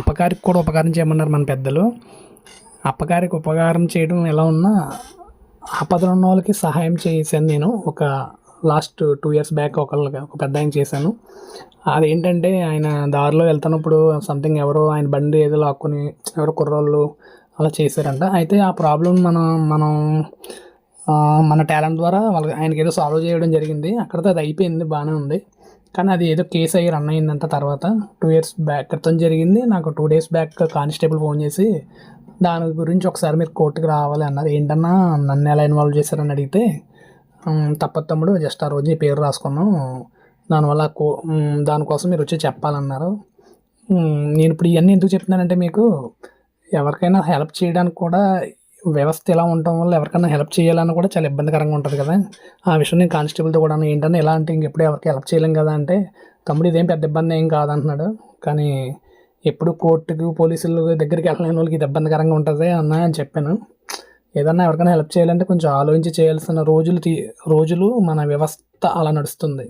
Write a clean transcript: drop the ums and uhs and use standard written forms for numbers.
అపకారికి కూడా ఉపకారం చేయమన్నారు మన పెద్దలు. అపకారికి ఉపకారం చేయడం ఎలా ఉన్నా ఆపదలో ఉన్న వాళ్ళకి సహాయం చేశాను నేను. ఒక లాస్ట్ 2 ఇయర్స్ బ్యాక్ ఒక పెద్ద ఆయన చేశాను. అదేంటంటే ఆయన దారిలో వెళ్తున్నప్పుడు సంథింగ్ ఎవరో ఆయన బండి ఏదో లాక్కొని ఎవరో కుర్రోళ్ళు అలా చేశారంట. అయితే ఆ ప్రాబ్లం మనం మనం మన టాలెంట్ ద్వారా వాళ్ళకి ఆయనకి ఏదో సాల్వ్ చేయడం జరిగింది. అక్కడితో అది అయిపోయింది, బాగానే ఉంది. కానీ అది ఏదో కేసు అయ్యి రన్ అయిందంట. తర్వాత 2 ఇయర్స్ బ్యాక్ క్రితం జరిగింది. నాకు 2 డేస్ బ్యాక్ కానిస్టేబుల్ ఫోన్ చేసి దాని గురించి ఒకసారి మీరు కోర్టుకి రావాలి అన్నారు. ఏంటన్నా నన్ను ఎలా ఇన్వాల్వ్ చేశారని అడిగితే, తప్పదు తమ్ముడు, జస్ట్ ఆ రోజు నీ పేరు రాసుకున్నాం, దానివల్ల దానికోసం మీరు వచ్చి చెప్పాలన్నారు. నేను ఇప్పుడు ఇవన్నీ ఎందుకు చెప్తున్నానంటే, మీకు ఎవరికైనా హెల్ప్ చేయడానికి కూడా వ్యవస్థ ఇలా ఉండటం వల్ల ఎవరికైనా హెల్ప్ చేయాలన్నా కూడా చాలా ఇబ్బందికరంగా ఉంటుంది కదా. ఆ విషయం నేను కానిస్టేబుల్తో కూడా ఏంటంటే ఎలా అంటే ఇంకెప్పుడు ఎవరికి హెల్ప్ చేయలేం కదా అంటే, తమ్ముడు ఇదేం పెద్ద ఇబ్బంది ఏం కాదంటున్నాడు. కానీ ఎప్పుడు కోర్టుకు పోలీసుల దగ్గరికి వెళ్ళలేని వాళ్ళకి ఇది ఇబ్బందికరంగా ఉంటుంది అన్న అని చెప్పాను. ఏదన్నా ఎవరికైనా హెల్ప్ చేయాలంటే కొంచెం ఆలోచించి చేయాల్సిన రోజులు మన వ్యవస్థ అలా నడుస్తుంది.